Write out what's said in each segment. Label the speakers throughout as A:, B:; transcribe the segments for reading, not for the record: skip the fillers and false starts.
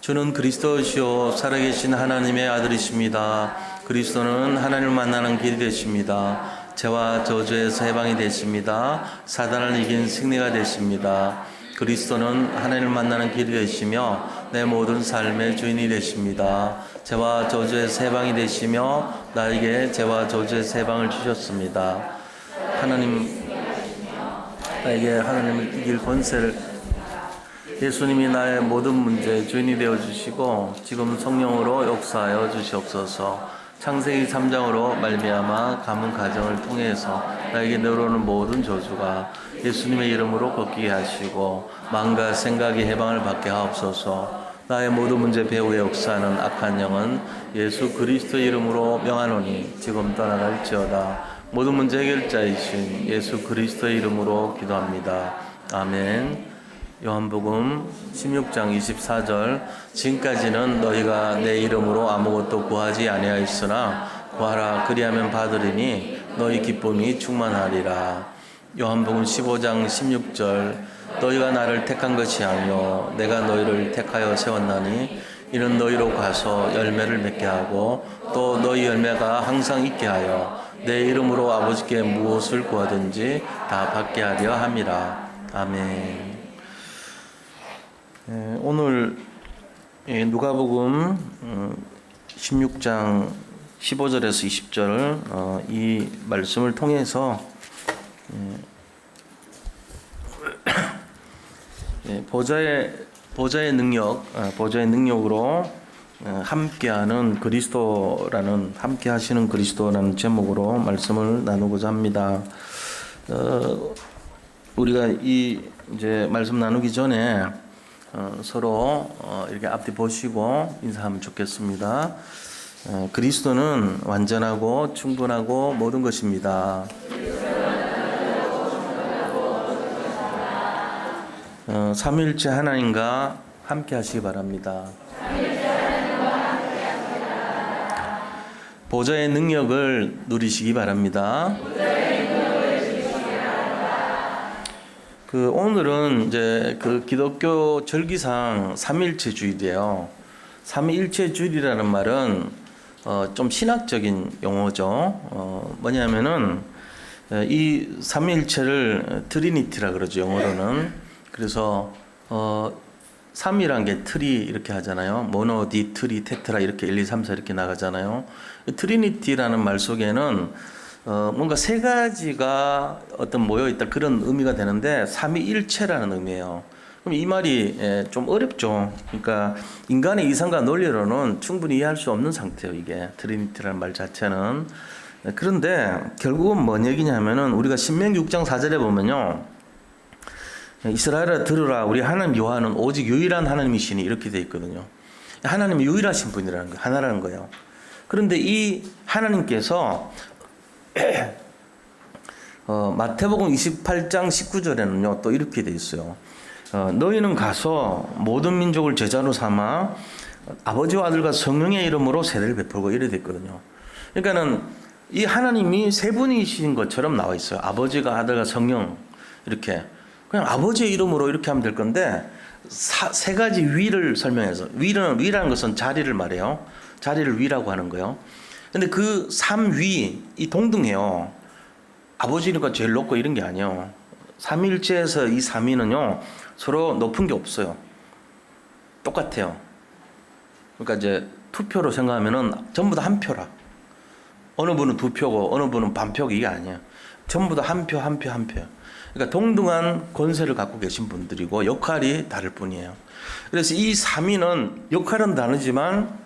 A: 주는 그리스도시요 살아계신 하나님의 아들이십니다. 그리스도는 하나님을 만나는 길이 되십니다. 죄와 저주에서 해방이 되십니다. 사단을 이긴 승리가 되십니다. 그리스도는 하나님을 만나는 길이 되시며 내 모든 삶의 주인이 되십니다. 죄와 저주에서 해방이 되시며 나에게 죄와 저주에서 해방을 주셨습니다. 나에게 하나님을 이길 권세를 예수님이 나의 모든 문제의 주인이 되어주시고 지금 성령으로 역사하여 주시옵소서. 창세기 3장으로 말미암아 가문 가정을 통해서 나에게 내려오는 모든 저주가 예수님의 이름으로 걷게 하시고 마음과 생각의 해방을 받게 하옵소서. 나의 모든 문제 배후에 역사하는 악한 영은 예수 그리스도의 이름으로 명하노니 지금 떠나갈지어다. 모든 문제 해결자이신 예수 그리스도의 이름으로 기도합니다. 아멘. 요한복음 16장 24절 지금까지는 너희가 내 이름으로 아무것도 구하지 아니하였으나 구하라 그리하면 받으리니 너희 기쁨이 충만하리라. 요한복음 15장 16절 너희가 나를 택한 것이 아니요 내가 너희를 택하여 세웠나니 이는 너희로 가서 열매를 맺게 하고 또 너희 열매가 항상 있게 하여 내 이름으로 아버지께 무엇을 구하든지 다 받게 하려 함이라. 아멘. 오늘 누가복음 16장 15절에서 20절 이 말씀을 통해서 보좌의 능력으로 함께하는 그리스도라는 함께 하시는 그리스도라는 제목으로 말씀을 나누고자 합니다. 우리가 이제 말씀 나누기 전에 서로 이렇게 앞뒤 보시고 인사하면 좋겠습니다. 그리스도는 완전하고 충분하고 모든 것입니다. 삼위일체 하나님과 함께 하시기 바랍니다. 보좌의 능력을 누리시기 바랍니다. 오늘은 이제 기독교 절기상 삼위일체주일이에요. 삼위일체주일이라는 말은 좀 신학적인 용어죠. 뭐냐면은 이 삼위일체를 트리니티라 그러죠, 영어로는. 그래서 삼이란 게 트리 이렇게 하잖아요. 모노, 디, 트리, 테트라 이렇게 1, 2, 3, 4 이렇게 나가잖아요. 트리니티라는 말 속에는 뭔가 세 가지가 어떤 모여있다 그런 의미가 되는데 삼위일체라는 의미예요. 그럼 이 말이 좀 어렵죠. 그러니까 인간의 이성과 논리로는 충분히 이해할 수 없는 상태예요. 이게 트리니티라는 말 자체는. 그런데 결국은 뭔 얘기냐면은 우리가 신명기 6장 4절에 보면요. 이스라엘아 들으라 우리 하나님 여호와는 오직 유일한 하나님이시니 이렇게 돼 있거든요. 하나님이 유일하신 분이라는 거예요. 하나라는 거예요. 그런데 이 하나님께서 마태복음 28장 19절에는요 또 이렇게 돼 있어요. 너희는 가서 모든 민족을 제자로 삼아 아버지와 아들과 성령의 이름으로 세례를 베풀고 이래 됐거든요. 그러니까는 이 하나님이 세 분이신 것처럼 나와 있어요. 아버지가 아들과 성령 이렇게 그냥 아버지의 이름으로 이렇게 하면 될 건데 세 가지 위를 설명해서 위라는 것은 자리를 말해요. 자리를 위라고 하는 거예요. 근데 그 삼위 이 동등해요. 아버지니까 제일 높고 이런 게 아니에요. 삼위일체에서 이 삼위는요 서로 높은 게 없어요. 똑같아요. 그러니까 이제 투표로 생각하면은 전부 다 한 표라. 어느 분은 두 표고 어느 분은 반 표고 이게 아니에요. 전부 다 한 표, 한 표, 한 표. 그러니까 동등한 권세를 갖고 계신 분들이고 역할이 다를 뿐이에요. 그래서 이 삼위는 역할은 다르지만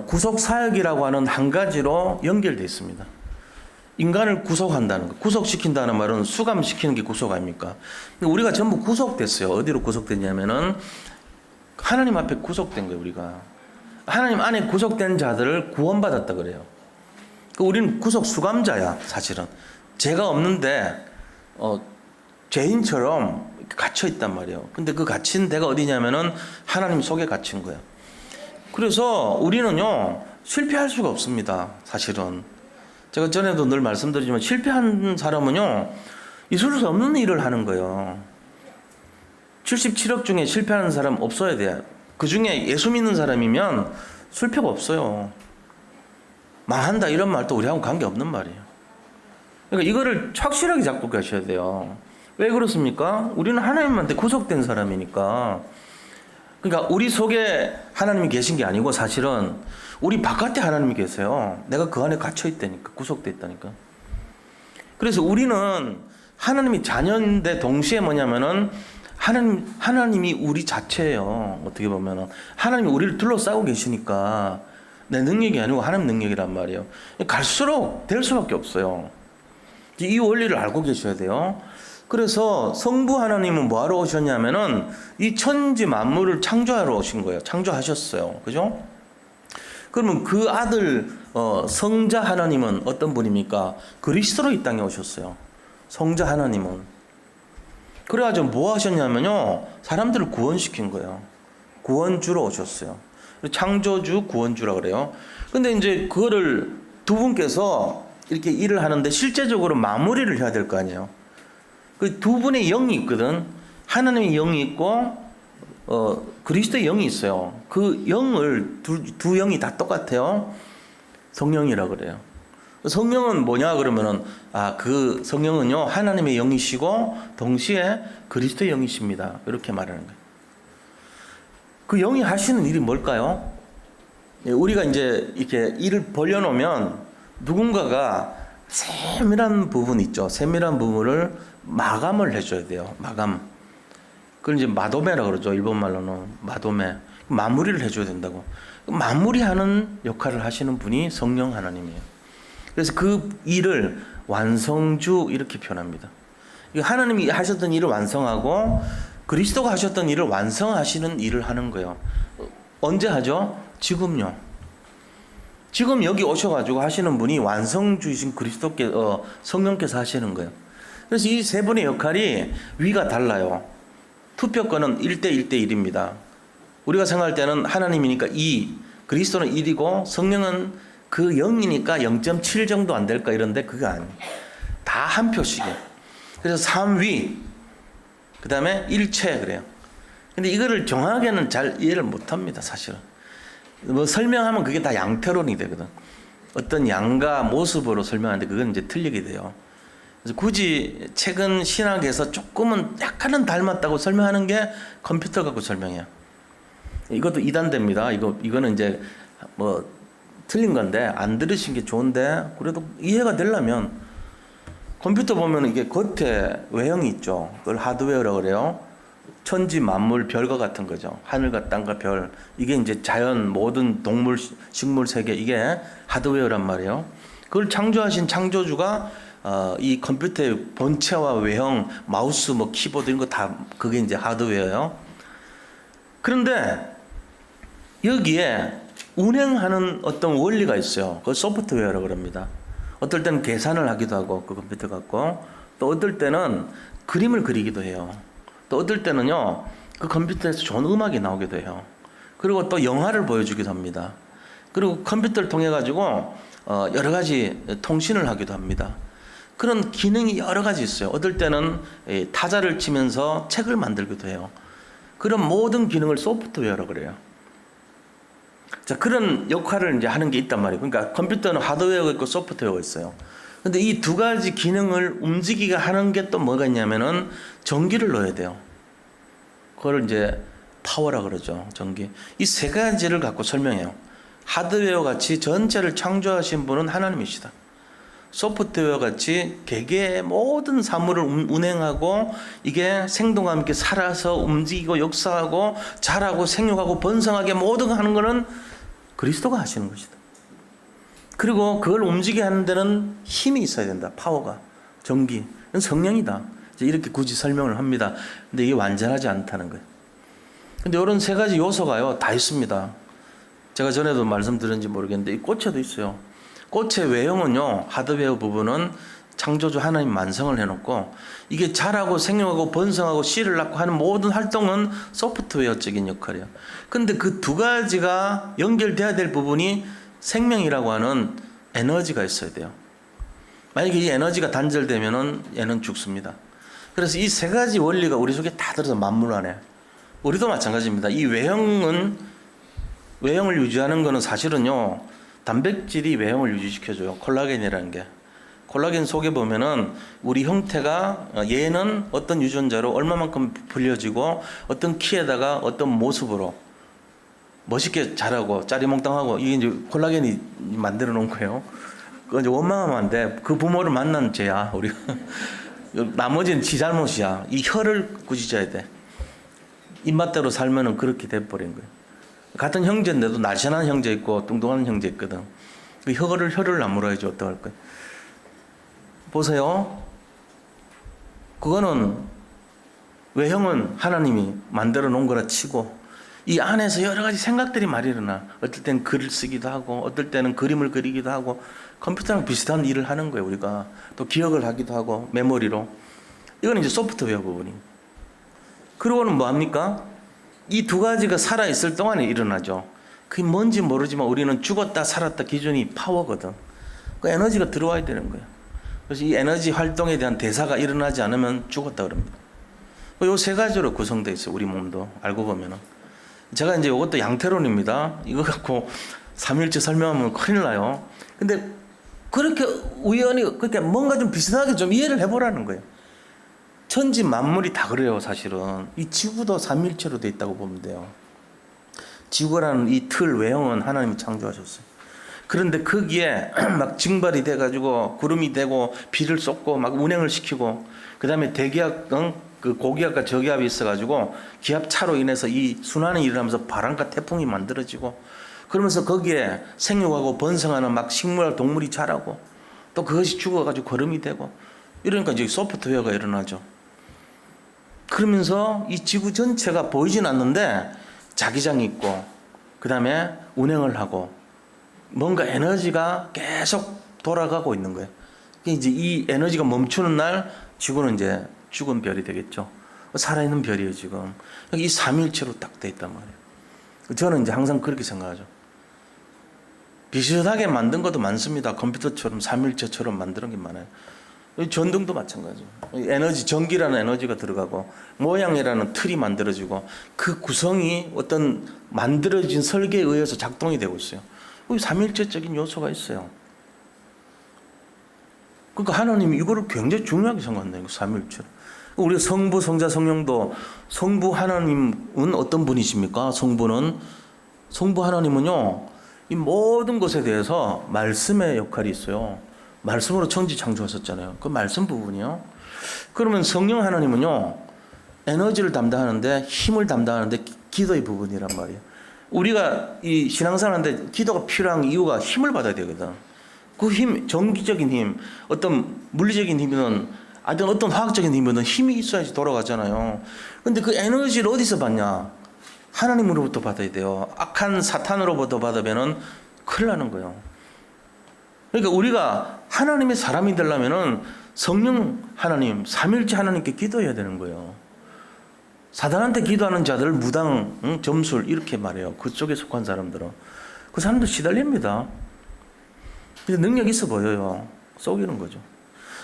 A: 구속 사역이라고 하는 한 가지로 연결되어 있습니다. 인간을 구속한다는 거, 구속시킨다는 말은 수감시키는 게 구속 아닙니까? 우리가 전부 구속됐어요. 어디로 구속됐냐면은 하나님 앞에 구속된 거예요. 우리가 하나님 안에 구속된 자들을 구원받았다 그래요. 우리는 구속 수감자야. 사실은 죄가 없는데 죄인처럼 갇혀 있단 말이에요. 근데 그 갇힌 데가 어디냐면은 하나님 속에 갇힌 거예요. 그래서 우리는요 실패할 수가 없습니다. 사실은 제가 전에도 늘 말씀드리지만 실패한 사람은요 있을 수 없는 일을 하는 거예요. 77억 중에 실패하는 사람 없어야 돼요. 그 중에 예수 믿는 사람이면 술표가 없어요. 망한다 이런 말도 우리하고 관계없는 말이에요. 그러니까 이거를 확실하게 잡고 가셔야 돼요. 왜 그렇습니까? 우리는 하나님한테 구속된 사람이니까. 그러니까 우리 속에 하나님이 계신 게 아니고 사실은 우리 바깥에 하나님이 계세요. 내가 그 안에 갇혀 있다니까, 구속돼 있다니까. 그래서 우리는 하나님이 자녀인데 동시에 뭐냐면은 하나님이 우리 자체예요. 어떻게 보면은 하나님이 우리를 둘러싸고 계시니까 내 능력이 아니고 하나님 능력이란 말이에요. 갈수록 될 수밖에 없어요. 이 원리를 알고 계셔야 돼요. 그래서 성부 하나님은 뭐하러 오셨냐면은 이 천지 만물을 창조하러 오신 거예요. 창조하셨어요. 그죠? 그러면 그 아들 성자 하나님은 어떤 분입니까? 그리스도로 이 땅에 오셨어요. 성자 하나님은. 그래가지고 뭐 하셨냐면요, 사람들을 구원시킨 거예요. 구원주로 오셨어요. 창조주, 구원주라 그래요. 근데 이제 그거를 두 분께서 이렇게 일을 하는데 실제적으로 마무리를 해야 될 거 아니에요. 그 두 분의 영이 있거든. 하나님의 영이 있고 그리스도의 영이 있어요. 그 영을 두 영이 다 똑같아요. 성령이라 그래요. 성령은 뭐냐 그러면은 그 성령은요 하나님의 영이시고 동시에 그리스도의 영이십니다. 이렇게 말하는 거예요. 그 영이 하시는 일이 뭘까요? 우리가 이제 이렇게 일을 벌려놓으면 누군가가 세밀한 부분 있죠. 세밀한 부분을 마감을 해줘야 돼요. 마감. 그걸 이제 마도메라 그러죠. 일본말로는 마도메. 마무리를 해줘야 된다고. 마무리하는 역할을 하시는 분이 성령 하나님이에요. 그래서 그 일을 완성주 이렇게 표현합니다. 하나님이 하셨던 일을 완성하고 그리스도가 하셨던 일을 완성하시는 일을 하는 거예요. 언제 하죠? 지금요. 지금 여기 오셔가지고 하시는 분이 완성주이신 그리스도께서 성령께서 하시는 거예요. 그래서 이 세 분의 역할이 위가 달라요. 투표권은 1대1대1입니다. 우리가 생각할 때는 하나님이니까 2, 그리스도는 1이고 성령은 그 0이니까 0.7 정도 안 될까 이런데 그게 아니에요. 다 한 표씩이에요. 그래서 3위, 그 다음에 일체 그래요. 근데 이거를 정확하게는 잘 이해를 못합니다. 사실은. 뭐 설명하면 그게 다 양태론이 되거든. 어떤 양과 모습으로 설명하는데 그건 이제 틀리게 돼요. 그래서 굳이 최근 신학에서 조금은 약간은 닮았다고 설명하는 게 컴퓨터 갖고 설명해요. 이것도 이단됩니다. 이거는 이제 뭐 틀린 건데 안 들으신 게 좋은데 그래도 이해가 되려면 컴퓨터 보면 이게 겉에 외형이 있죠. 그걸 하드웨어라고 그래요. 천지 만물 별과 같은 거죠. 하늘과 땅과 별. 이게 이제 자연 모든 동물 식물 세계 이게 하드웨어란 말이에요. 그걸 창조하신 창조주가 이 컴퓨터의 본체와 외형, 마우스, 뭐 키보드 이런 거 다 그게 이제 하드웨어예요. 그런데 여기에 운행하는 어떤 원리가 있어요. 그걸 소프트웨어라고 그럽니다. 어떨 때는 계산을 하기도 하고 그 컴퓨터 갖고 또 어떨 때는 그림을 그리기도 해요. 또 어떨 때는요 그 컴퓨터에서 좋은 음악이 나오기도 해요. 그리고 또 영화를 보여주기도 합니다. 그리고 컴퓨터를 통해 가지고 여러 가지 통신을 하기도 합니다. 그런 기능이 여러 가지 있어요. 어떨 때는 타자를 치면서 책을 만들기도 해요. 그런 모든 기능을 소프트웨어라고 그래요. 자, 그런 역할을 이제 하는 게 있단 말이에요. 그러니까 컴퓨터는 하드웨어가 있고 소프트웨어가 있어요. 근데 이 두 가지 기능을 움직이게 하는 게 또 뭐가 있냐면은 전기를 넣어야 돼요. 그걸 이제 파워라 그러죠. 전기. 이 세 가지를 갖고 설명해요. 하드웨어 같이 전체를 창조하신 분은 하나님이시다. 소프트웨어 같이 개개의 모든 사물을 운행하고 이게 생동감 있게 살아서 움직이고 역사하고 자라고 생육하고 번성하게 모든 거 하는 거는 그리스도가 하시는 것이다. 그리고 그걸 움직이게 하는 데는 힘이 있어야 된다. 파워가. 전기. 성령이다. 이렇게 굳이 설명을 합니다. 근데 이게 완전하지 않다는 거예요. 근데 이런 세 가지 요소가요, 다 있습니다. 제가 전에도 말씀드렸는지 모르겠는데 이 꽃에도 있어요. 꽃의 외형은요, 하드웨어 부분은 창조주 하나님 완성을 해놓고 이게 자라고 생육하고 번성하고 씨를 낳고 하는 모든 활동은 소프트웨어적인 역할이에요. 근데 그 두 가지가 연결돼야 될 부분이 생명이라고 하는 에너지가 있어야 돼요. 만약에 이 에너지가 단절되면은 얘는 죽습니다. 그래서 이 세 가지 원리가 우리 속에 다 들어서 만물 안에 우리도 마찬가지입니다. 이 외형을 유지하는 거는 사실은요, 단백질이 외형을 유지시켜줘요. 콜라겐이라는 게. 콜라겐 속에 보면은 우리 형태가 얘는 어떤 유전자로 얼마만큼 불려지고 어떤 키에다가 어떤 모습으로 멋있게 자라고 짜리몽땅하고, 이게 이제 콜라겐이 만들어 놓은 거예요. 그 이제 원망하면 안 돼. 그 부모를 만난 죄야, 우리가. 나머지는 지 잘못이야. 이 혀를 꾸짖어야 돼. 입맛대로 살면은 그렇게 돼버린 거예요. 같은 형제인데도 날씬한 형제 있고 뚱뚱한 형제 있거든. 그 혀를 나무라야지 어떡할 거야. 보세요. 그거는 외형은 하나님이 만들어 놓은 거라 치고, 이 안에서 여러 가지 생각들이 많이 일어나. 어떨 때는 글을 쓰기도 하고, 어떨 때는 그림을 그리기도 하고, 컴퓨터랑 비슷한 일을 하는 거예요, 우리가. 또 기억을 하기도 하고, 메모리로. 이거는 이제 소프트웨어 부분이. 그러고는 뭐 합니까? 이 두 가지가 살아있을 동안에 일어나죠. 그게 뭔지 모르지만 우리는 죽었다 살았다 기준이 파워거든. 그 에너지가 들어와야 되는 거예요. 그래서 이 에너지 활동에 대한 대사가 일어나지 않으면 죽었다 그럽니다. 요 세 가지로 구성되어 있어요, 우리 몸도. 알고 보면은. 제가 이제 이것도 양태론입니다. 이거 갖고 삼일체 설명하면 큰일 나요. 근데 그렇게 우연히 그렇게 뭔가 좀 비슷하게 좀 이해를 해보라는 거예요. 천지 만물이 다 그래요, 사실은. 이 지구도 삼일체로 돼 있다고 보면 돼요. 지구라는 이 틀 외형은 하나님이 창조하셨어요. 그런데 거기에 막 증발이 돼가지고 구름이 되고 비를 쏟고 막 운행을 시키고, 그 다음에 대기압, 그 고기압과 저기압이 있어가지고 기압 차로 인해서 이 순환이 일어나면서 바람과 태풍이 만들어지고, 그러면서 거기에 생육하고 번성하는 막 식물, 동물이 자라고, 또 그것이 죽어가지고 거름이 되고, 이러니까 이제 소프트웨어가 일어나죠. 그러면서 이 지구 전체가 보이진 않는데 자기장이 있고, 그 다음에 운행을 하고, 뭔가 에너지가 계속 돌아가고 있는 거예요. 이제 이 에너지가 멈추는 날 지구는 이제 죽은 별이 되겠죠. 살아있는 별이에요, 지금. 이 삼일체로 딱 돼 있단 말이에요. 저는 이제 항상 그렇게 생각하죠. 비슷하게 만든 것도 많습니다. 컴퓨터처럼 삼일체처럼 만드는 게 많아요. 전등도 마찬가지예요. 에너지, 전기라는 에너지가 들어가고 모양이라는 틀이 만들어지고, 그 구성이 어떤 만들어진 설계에 의해서 작동이 되고 있어요. 삼일체적인 요소가 있어요. 그러니까 하나님이 이거를 굉장히 중요하게 생각한다, 이거 삼일체. 우리 성부, 성자, 성령도, 성부 하나님은 어떤 분이십니까? 성부 하나님은요, 이 모든 것에 대해서 말씀의 역할이 있어요. 말씀으로 천지 창조하셨잖아요. 그 말씀 부분이요. 그러면 성령 하나님은요, 에너지를 담당하는데, 힘을 담당하는데 기도의 부분이란 말이에요. 우리가 이 신앙생활하는데 기도가 필요한 이유가 힘을 받아야 되거든. 그 힘, 정기적인 힘, 어떤 물리적인 힘이든 어떤 화학적인 힘이든 힘이 있어야지 돌아가잖아요. 근데 그 에너지를 어디서 받냐? 하나님으로부터 받아야 돼요. 악한 사탄으로부터 받으면은 큰일 나는 거예요. 그러니까 우리가 하나님의 사람이 되려면은 성령 하나님, 삼일째 하나님께 기도해야 되는 거예요. 사단한테 기도하는 자들 무당, 점술 이렇게 말해요. 그쪽에 속한 사람들은. 그 사람들 시달립니다. 근데 능력 있어 보여요. 속이는 거죠.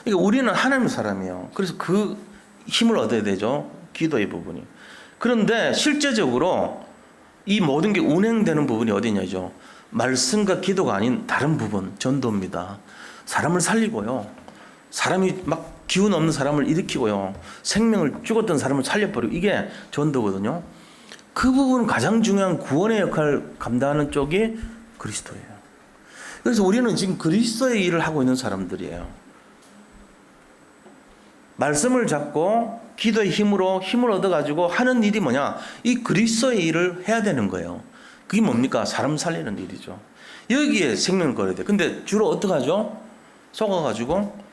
A: 그러니까 우리는 하나님의 사람이에요. 그래서 그 힘을 얻어야 되죠. 기도의 부분이. 그런데 실제적으로 이 모든 게 운행되는 부분이 어디냐죠. 말씀과 기도가 아닌 다른 부분, 전도입니다. 사람을 살리고요. 사람이 막 기운 없는 사람을 일으키고요. 생명을 죽었던 사람을 살려버리고, 이게 전도거든요. 그 부분은 가장 중요한 구원의 역할을 감당하는 쪽이 그리스도예요. 그래서 우리는 지금 그리스도의 일을 하고 있는 사람들이에요. 말씀을 잡고 기도의 힘으로 힘을 얻어가지고 하는 일이 뭐냐? 이 그리스도의 일을 해야 되는 거예요. 그게 뭡니까? 사람 살리는 일이죠. 여기에 생명을 걸어야 돼요. 근데 주로 어떻게 하죠? 속아가지고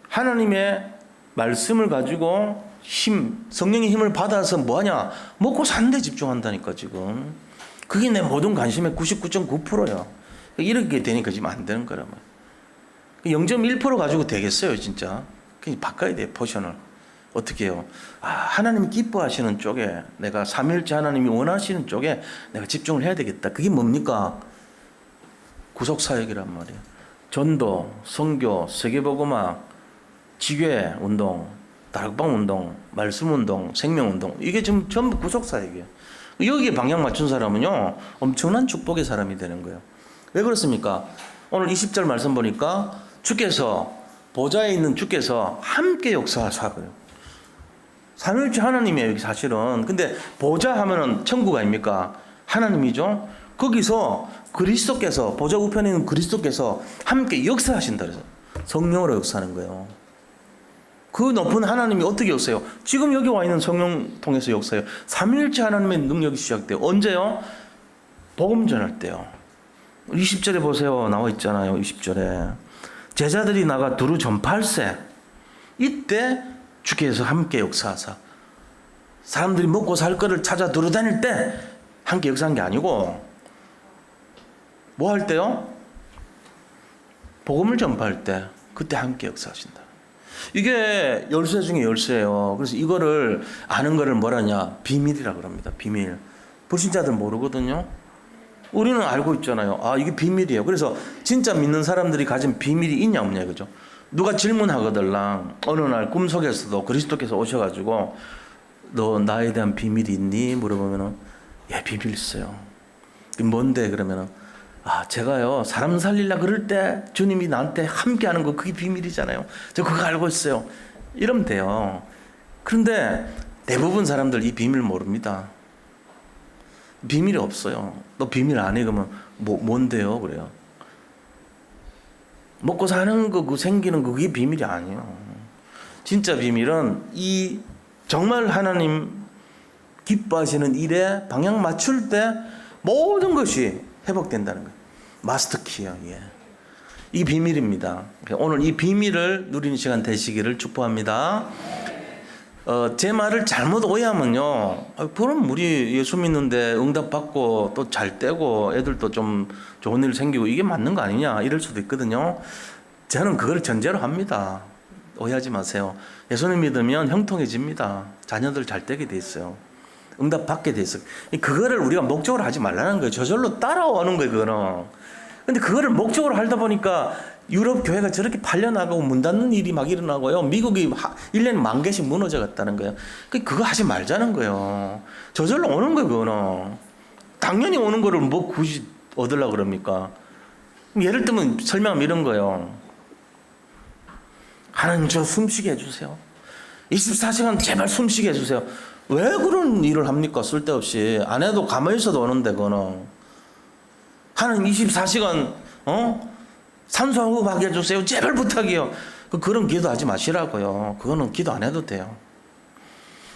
A: 하나님의 말씀을 가지고 성령의 힘을 받아서 뭐하냐? 먹고 사는 데 집중한다니까, 지금. 그게 내 모든 관심의 99.9%야. 이렇게 되니까 지금 안 되는 거란 말이야. 0.1% 가지고 되겠어요, 진짜. 그냥 바꿔야 돼요, 포션을. 어떻게 해요? 하나님이 기뻐하시는 쪽에, 내가 삼일째 하나님이 원하시는 쪽에 내가 집중을 해야 되겠다. 그게 뭡니까? 구속사역이란 말이에요. 전도, 선교, 세계복음화, 지교회 운동, 다락방 운동, 말씀 운동, 생명 운동, 이게 지금 전부 구속사역이에요. 여기에 방향 맞춘 사람은요, 엄청난 축복의 사람이 되는 거예요. 왜 그렇습니까? 오늘 20절 말씀 보니까 주께서, 보좌에 있는 주께서 함께 역사하사 그래요. 삼위일체 하나님이에요, 여기 사실은. 근데 보좌 하면은 천국 아닙니까? 하나님이죠. 거기서 그리스도께서, 보좌 우편에 있는 그리스도께서 함께 역사하신다 그래서 성령으로 역사하는 거예요. 그 높은 하나님이 어떻게 역사해요? 지금 여기 와 있는 성령 통해서 역사해요. 삼위일체 하나님의 능력이 시작돼요. 언제요? 복음 전할 때요. 20절에 보세요. 나와 있잖아요. 20절에 제자들이 나가 두루 전파할세. 이때 주께서 함께 역사하사. 사람들이 먹고 살 거를 찾아 두루 다닐 때 함께 역사한 게 아니고 뭐 할 때요? 복음을 전파할 때 그때 함께 역사하신다. 이게 열쇠 중에 열쇠예요. 그래서 이거를 아는 거를 뭐라냐? 비밀이라 그럽니다. 비밀. 불신자들 모르거든요. 우리는 알고 있잖아요. 아, 이게 비밀이에요. 그래서 진짜 믿는 사람들이 가진 비밀이 있냐 없냐 그죠? 누가 질문하거들랑 어느 날 꿈속에서도 그리스도께서 오셔가지고 너 나에 대한 비밀이 있니? 물어보면은 예, 비밀 있어요. 뭔데? 그러면은 아, 제가요 사람 살리려 그럴 때 주님이 나한테 함께하는 거 그게 비밀이잖아요. 저 그거 알고 있어요. 이러면 돼요. 그런데 대부분 사람들 이 비밀 모릅니다. 비밀이 없어요. 너 비밀 안 해? 그러면 뭔데요? 그래요. 먹고 사는 거, 그 생기는 거 그게 비밀이 아니에요. 진짜 비밀은 이 정말 하나님 기뻐하시는 일에 방향 맞출 때 모든 것이 회복된다는 거예요. 마스터키요. 예. 이 비밀입니다. 오늘 이 비밀을 누리는 시간 되시기를 축복합니다. 제 말을 잘못 오해하면요. 그럼 우리 예수 믿는데 응답 받고 또 잘 되고 애들도 좀 좋은 일 생기고 이게 맞는 거 아니냐 이럴 수도 있거든요. 저는 그걸 전제로 합니다. 오해하지 마세요. 예수님 믿으면 형통해집니다. 자녀들 잘 되게 돼 있어요. 응답 받게 돼 있어요. 그거를 우리가 목적으로 하지 말라는 거예요. 저절로 따라오는 거예요, 그거는. 근데 그거를 목적으로 하다 보니까 유럽 교회가 저렇게 팔려나가고 문 닫는 일이 막 일어나고요. 미국이 1년에 10,000개씩 무너져 갔다는 거예요. 그거 하지 말자는 거예요. 저절로 오는 거예요, 그거는. 당연히 오는 거를 뭐 굳이 얻으려고 그럽니까? 예를 들면 설명하면 이런 거예요. 하나님 저 숨쉬게 해주세요. 24시간 제발 숨쉬게 해주세요. 왜 그런 일을 합니까? 쓸데없이. 안 해도 가만히 있어도 오는데 그거는. 하나님 24시간 산소호흡하게 해주세요. 제발 부탁이요. 그런 기도 하지 마시라고요. 그거는 기도 안 해도 돼요.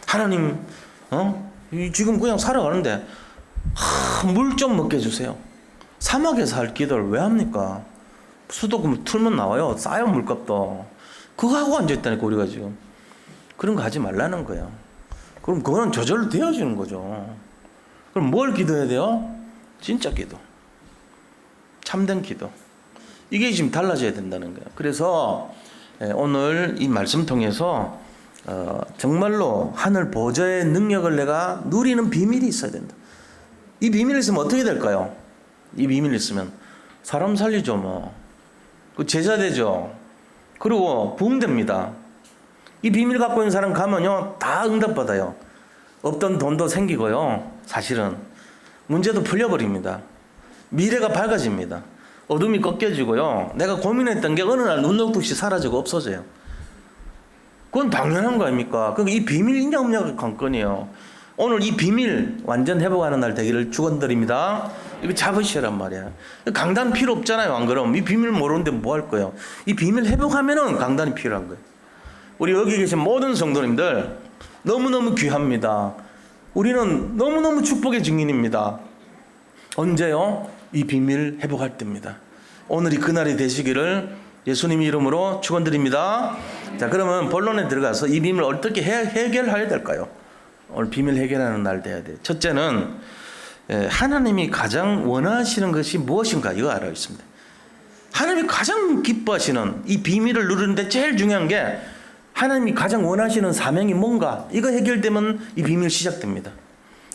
A: 하나님 지금 그냥 살아가는데 물 좀 먹게 해주세요. 사막에서 할 기도를 왜 합니까? 수도금 틀면 나와요. 싸요 물값도. 그거 하고 앉아있다니까 우리가 지금. 그런 거 하지 말라는 거예요. 그럼 그거는 저절로 되어지는 거죠. 그럼 뭘 기도해야 돼요? 진짜 기도. 참된 기도. 이게 지금 달라져야 된다는 거예요. 그래서 오늘 이 말씀 통해서 정말로 하늘 보좌의 능력을 내가 누리는 비밀이 있어야 된다. 이 비밀이 있으면 어떻게 될까요? 이 비밀이 있으면 사람 살리죠 뭐. 그 제자 되죠. 그리고 부흥됩니다. 이 비밀 갖고 있는 사람 가면요 다 응답받아요. 없던 돈도 생기고요. 사실은 문제도 풀려버립니다. 미래가 밝아집니다. 어둠이 꺾여지고요. 내가 고민했던 게 어느 날 눈 녹듯이 사라지고 없어져요. 그건 당연한 거 아닙니까? 그럼 이 비밀 있냐 없냐가 관건이에요. 오늘 이 비밀 완전 회복하는 날 되기를 축원드립니다. 이거 잡으시란 말이야. 강단 필요 없잖아요. 안 그럼 이 비밀 모르는데 뭐 할 거예요? 이 비밀 회복하면은 강단이 필요한 거예요. 우리 여기 계신 모든 성도님들 너무너무 귀합니다. 우리는 너무너무 축복의 증인입니다. 언제요? 이 비밀 회복할 때입니다. 오늘이 그날이 되시기를 예수님 이름으로 축원드립니다. 자, 그러면 본론에 들어가서 이 비밀을 어떻게 해결해야 될까요? 오늘 비밀 해결하는 날 돼야 돼요. 첫째는 하나님이 가장 원하시는 것이 무엇인가 이거 알아야 있습니다. 하나님이 가장 기뻐하시는 이 비밀을 누르는데 제일 중요한 게 하나님이 가장 원하시는 사명이 뭔가 이거 해결되면 이 비밀 시작됩니다.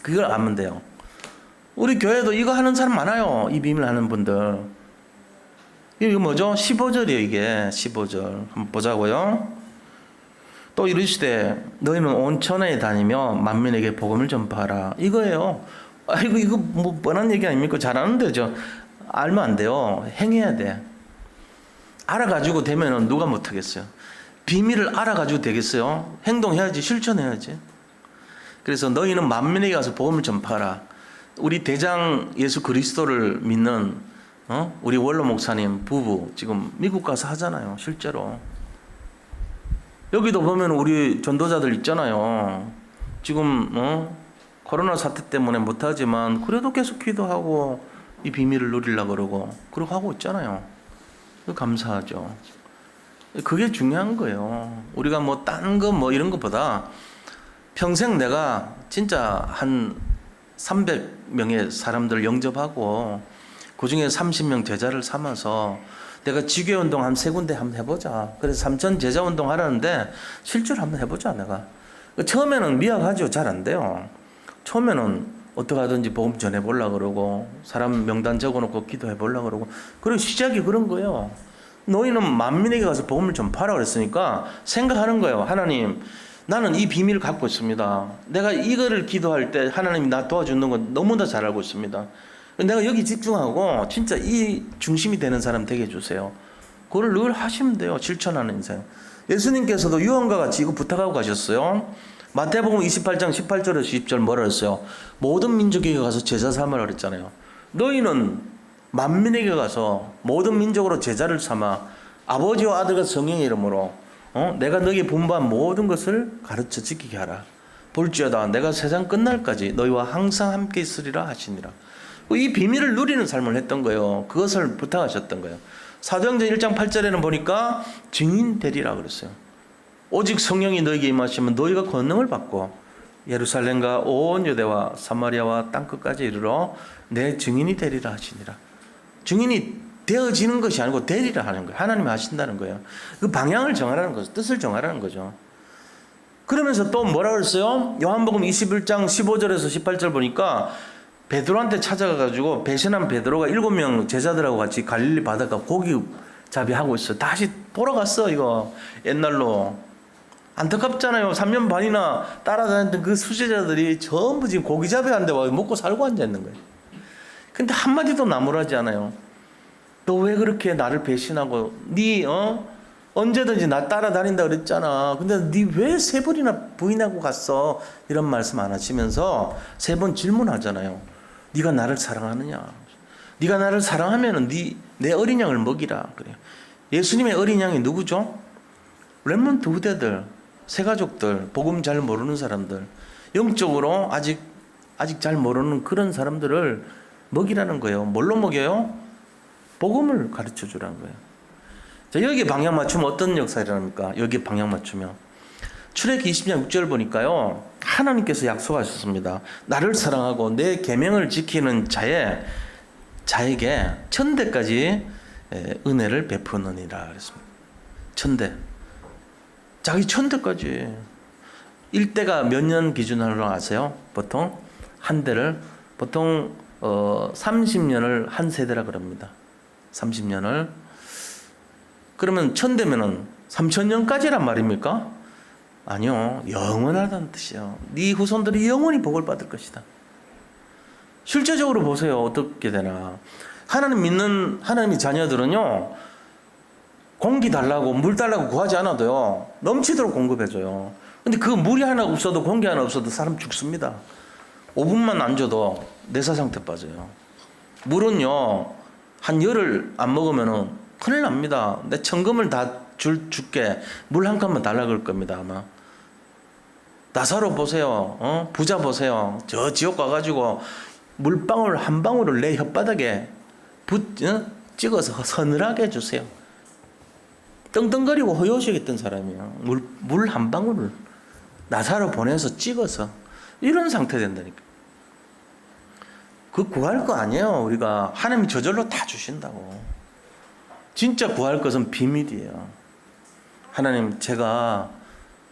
A: 그걸 알면 돼요. 우리 교회도 이거 하는 사람 많아요. 이 비밀 하는 분들. 이거 뭐죠? 15절이에요 이게. 15절 한번 보자고요. 또 이르시되 너희는 온 천하에 다니며 만민에게 복음을 전파하라. 이거예요. 아이고 이거 뭐 뻔한 얘기 아닙니까? 잘하는데 저 알면 안 돼요. 행해야 돼. 알아가지고 되면은 누가 못하겠어요. 비밀을 알아가지고 되겠어요. 행동해야지, 실천해야지. 그래서 너희는 만민에게 가서 복음을 전파하라. 우리 대장 예수 그리스도를 믿는 우리 원로 목사님 부부 지금 미국 가서 하잖아요. 실제로. 여기도 보면 우리 전도자들 있잖아요. 지금 코로나 사태 때문에 못하지만 그래도 계속 기도하고 이 비밀을 누리려고 그러고 하고 있잖아요. 감사하죠. 그게 중요한 거예요. 우리가 뭐 딴 거 뭐 이런 것보다 평생 내가 진짜 한 300명의 사람들 영접하고 그 중에 30명 제자를 삼아서 내가 지교운동 한 3군데 한번 해보자. 그래서 3천 제자 운동 하라는데 실제로 한번 해보자 내가. 처음에는 미약하죠. 잘 안 돼요. 처음에는 어떻게 하든지 복음 전해보려고 그러고 사람 명단 적어놓고 기도해보려고 그러고 그리고 시작이 그런 거예요. 너희는 만민에게 가서 복음을 전파하라 그랬으니까 생각하는 거예요. 하나님 나는 이 비밀을 갖고 있습니다. 내가 이거를 기도할 때 하나님이 나 도와주는 건 너무나 잘 알고 있습니다. 내가 여기 집중하고 진짜 이 중심이 되는 사람 되게 해주세요. 그걸 늘 하시면 돼요. 실천하는 인생. 예수님께서도 유언과 같이 이거 부탁하고 가셨어요. 마태복음 28장 18절에서 20절 뭐라 했어요? 모든 민족에게 가서 제자 삼으라 그랬잖아요. 너희는 만민에게 가서 모든 민족으로 제자를 삼아 아버지와 아들과 성령의 이름으로 내가 너희에게 분부한 모든 것을 가르쳐 지키게 하라. 볼지어다 내가 세상 끝날까지 너희와 항상 함께 있으리라 하시니라. 이 비밀을 누리는 삶을 했던 거예요. 그것을 부탁하셨던 거예요. 사도행전 1장 8절에는 보니까 증인 되리라 그랬어요. 오직 성령이 너희에게 임하시면 너희가 권능을 받고 예루살렘과 온 유대와 사마리아와 땅끝까지 이르러 내 증인이 되리라 하시니라. 증인이 되어지는 것이 아니고 되리라 하는 거예요. 하나님이 하신다는 거예요. 그 방향을 정하라는 거죠. 뜻을 정하라는 거죠. 그러면서 또 뭐라 그랬어요? 요한복음 21장 15절에서 18절 보니까 베드로한테 찾아가가지고 배신한 베드로가 7명 제자들하고 같이 갈릴리 바닷가 고기 잡이하고 있어. 다시 돌아갔어. 이거 옛날로. 안타깝잖아요. 3년 반이나 따라다녔던 그 수제자들이 전부 지금 고기 잡이하는데 와 먹고 살고 앉아있는 거예요. 근데 한마디도 나무라지 않아요. 너 왜 그렇게 나를 배신하고 언제든지 나 따라다닌다 그랬잖아. 근데 네 왜 3번이나 부인하고 갔어? 이런 말씀 안 하시면서 3번 질문하잖아요. 네가 나를 사랑하느냐? 네가 나를 사랑하면은 내 어린 양을 먹이라 그래요. 예수님의 어린 양이 누구죠? 렘넌트 후대들, 새가족들, 복음 잘 모르는 사람들, 영적으로 아직 잘 모르는 그런 사람들을 먹이라는 거예요. 뭘로 먹여요? 복음을 가르쳐 주라는 거예요. 자, 여기에 방향 맞추면 어떤 역사가 일어납니까? 여기에 방향 맞추면 출애굽기 20장 6절 보니까요. 하나님께서 약속하셨습니다. 나를 사랑하고 내 계명을 지키는 자에게 천대까지 은혜를 베푸느니라 그랬습니다. 천대. 자기 천대까지. 1대가 몇 년 기준으로 아세요? 보통 한 대를 보통 30년을 한 세대라 그럽니다. 30년을. 그러면 천대면은 3000년까지란 말입니까? 아니요. 영원하다는 뜻이요. 네 후손들이 영원히 복을 받을 것이다. 실제적으로 보세요. 어떻게 되나. 하나님 믿는 하나님의 자녀들은요. 공기 달라고 물 달라고 구하지 않아도요. 넘치도록 공급해줘요. 근데 그 물이 하나 없어도 공기 하나 없어도 사람 죽습니다. 5분만 안 줘도 내사 상태 빠져요. 물은요. 한 열흘 안 먹으면은 큰일 납니다. 내 천금을 다 줄게. 물 한 칸만 달라 그럴 겁니다. 아마. 나사로 보세요. 부자 보세요. 저 지옥 가가지고 물방울 한 방울을 내 혓바닥에 찍어서 서늘하게 해주세요. 떵떵거리고 허요시했던 사람이에요. 물 한 방울을 나사로 보내서 찍어서 이런 상태 된다니까. 그 구할 거 아니에요. 우리가 하나님이 저절로 다 주신다고. 진짜 구할 것은 비밀이에요. 하나님, 제가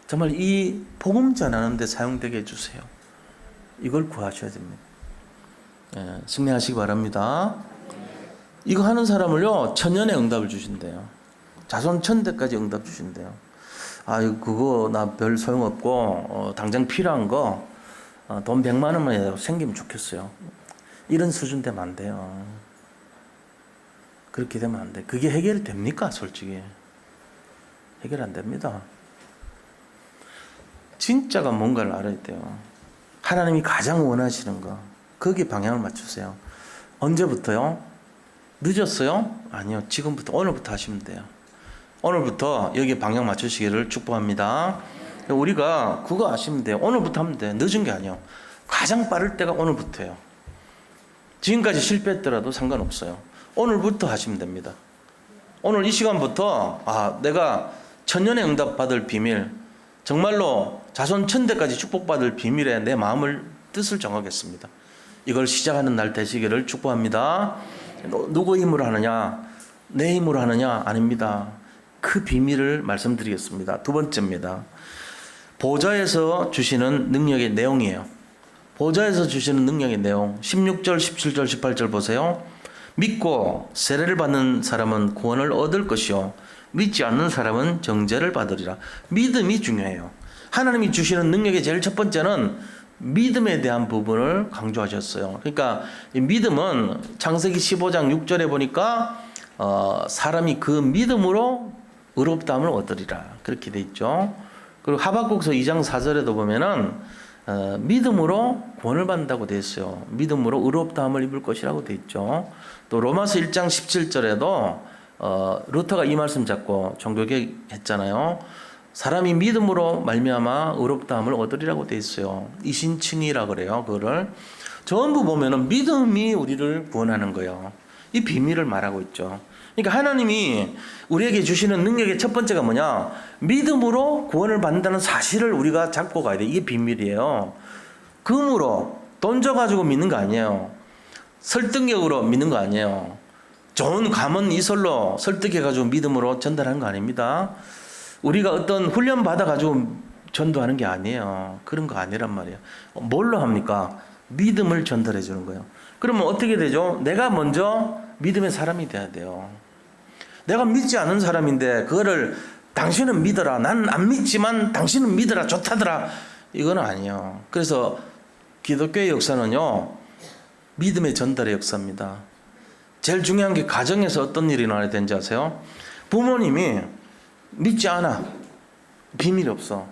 A: 정말 이 복음 전하는 데 사용되게 해주세요. 이걸 구하셔야 됩니다. 승리하시기 바랍니다. 이거 하는 사람을요, 천년의 응답을 주신대요. 자손 천대까지 응답 주신대요. 아, 그거 나 별 소용없고 당장 필요한 거 돈 100만 원만 생기면 좋겠어요. 이런 수준 되면 안 돼요. 그렇게 되면 안 돼. 그게 해결됩니까? 솔직히 해결 안 됩니다. 진짜가 뭔가를 알아야 돼요. 하나님이 가장 원하시는 거, 거기에 방향을 맞추세요. 언제부터요? 늦었어요? 아니요. 지금부터, 오늘부터 하시면 돼요. 오늘부터 여기에 방향 맞추시기를 축복합니다. 우리가 그거 아시면 돼요. 오늘부터 하면 돼요. 늦은 게 아니에요. 가장 빠를 때가 오늘부터예요. 지금까지 실패했더라도 상관없어요. 오늘부터 하시면 됩니다. 오늘 이 시간부터 내가 천년의 응답 받을 비밀, 정말로 자손 천대까지 축복받을 비밀에 내 마음을 뜻을 정하겠습니다. 이걸 시작하는 날 되시기를 축복합니다. 누구 힘으로 하느냐? 내 힘으로 하느냐? 아닙니다. 그 비밀을 말씀드리겠습니다. 두 번째입니다. 보좌에서 주시는 능력의 내용이에요. 보좌에서 주시는 능력의 내용. 16절, 17절, 18절 보세요. 믿고 세례를 받는 사람은 구원을 얻을 것이요 믿지 않는 사람은 정죄를 받으리라. 믿음이 중요해요. 하나님이 주시는 능력의 제일 첫 번째는 믿음에 대한 부분을 강조하셨어요. 그러니까 이 믿음은 창세기 15장 6절에 보니까 사람이 그 믿음으로 의롭다함을 얻으리라. 그렇게 돼 있죠. 그리고 하박국서 2장 4절에도 보면은 믿음으로 구원을 받는다고 돼 있어요. 믿음으로 의롭다함을 입을 것이라고 돼 있죠. 또 로마서 1장 17절에도 루터가 이 말씀 잡고 종교개혁 했잖아요. 사람이 믿음으로 말미암아 의롭다함을 얻으리라고 돼 있어요. 이신칭이라 그래요. 그거를 전부 보면은 믿음이 우리를 구원하는 거예요. 이 비밀을 말하고 있죠. 그러니까 하나님이 우리에게 주시는 능력의 첫 번째가 뭐냐? 믿음으로 구원을 받는다는 사실을 우리가 잡고 가야 돼. 이게 비밀이에요. 금으로 돈 줘가지고 믿는 거 아니에요. 설득력으로 믿는 거 아니에요. 좋은 감언 이설로 설득해가지고 믿음으로 전달하는 거 아닙니다. 우리가 어떤 훈련 받아가지고 전도하는 게 아니에요. 그런 거 아니란 말이에요. 뭘로 합니까? 믿음을 전달해 주는 거예요. 그러면 어떻게 되죠? 내가 먼저 믿음의 사람이 돼야 돼요. 내가 믿지 않은 사람인데 그거를 당신은 믿어라. 난 안 믿지만 당신은 믿어라. 좋다더라. 이건 아니에요. 그래서 기독교의 역사는요. 믿음의 전달의 역사입니다. 제일 중요한 게 가정에서 어떤 일이 일어나야 되는지 아세요? 부모님이 믿지 않아. 비밀이 없어.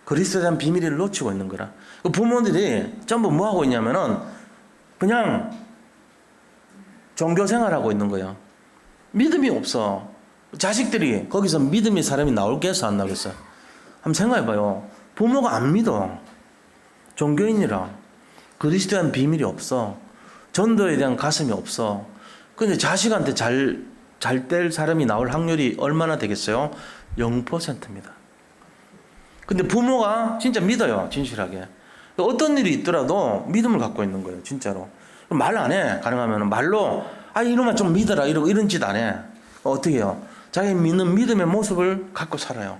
A: 그리스도에 대한 비밀을 놓치고 있는 거라. 부모들이 전부 뭐 하고 있냐면은 그냥 종교 생활하고 있는 거예요. 믿음이 없어. 자식들이 거기서 믿음의 사람이 나올겠어 안 나오겠어? 한번 생각해봐요. 부모가 안 믿어. 종교인이라. 그리스도에 대한 비밀이 없어. 전도에 대한 가슴이 없어. 근데 자식한테 잘 될 사람이 나올 확률이 얼마나 되겠어요? 0%입니다. 근데 부모가 진짜 믿어요. 진실하게. 어떤 일이 있더라도 믿음을 갖고 있는 거예요. 진짜로. 말 안 해. 가능하면 말로 이놈아 좀 믿어라 이런 짓 안 해. 어떻게 해요? 자기 믿는 믿음의 모습을 갖고 살아요.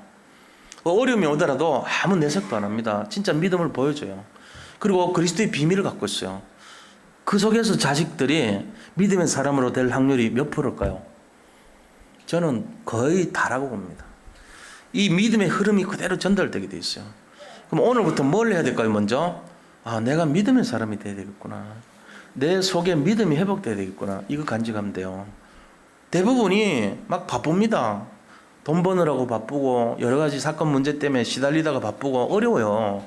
A: 어려움이 오더라도 아무 내색도 안 합니다. 진짜 믿음을 보여줘요. 그리고 그리스도의 비밀을 갖고 있어요. 그 속에서 자식들이 믿음의 사람으로 될 확률이 몇 프로일까요? 저는 거의 다라고 봅니다. 이 믿음의 흐름이 그대로 전달되게 돼 있어요. 그럼 오늘부터 뭘 해야 될까요? 먼저 내가 믿음의 사람이 돼야 되겠구나. 내 속에 믿음이 회복돼야 되겠구나. 이거 간직하면 돼요. 대부분이 막 바쁩니다. 돈 버느라고 바쁘고 여러 가지 사건 문제 때문에 시달리다가 바쁘고 어려워요.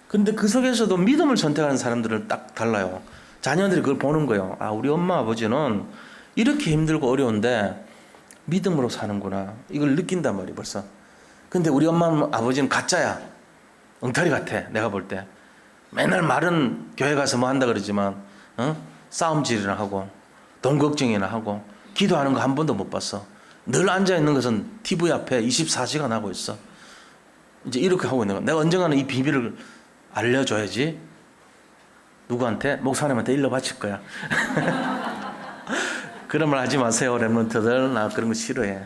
A: 근데 그 속에서도 믿음을 선택하는 사람들은 딱 달라요. 자녀들이 그걸 보는 거예요. 우리 엄마 아버지는 이렇게 힘들고 어려운데 믿음으로 사는구나. 이걸 느낀단 말이에요. 벌써. 근데 우리 엄마 아버지는 가짜야. 엉터리 같아. 내가 볼 때. 맨날 말은 교회 가서 뭐 한다 그러지만 싸움질이나 하고 돈 걱정이나 하고 기도하는 거 한 번도 못 봤어. 늘 앉아있는 것은 TV 앞에 24시간 하고 있어. 이제 이렇게 하고 있는 거야. 내가 언젠가는 이 비밀을 알려줘야지. 누구한테? 목사님한테 일러 바칠 거야. 그런 말 하지 마세요. 랩런트들. 나 그런 거 싫어해.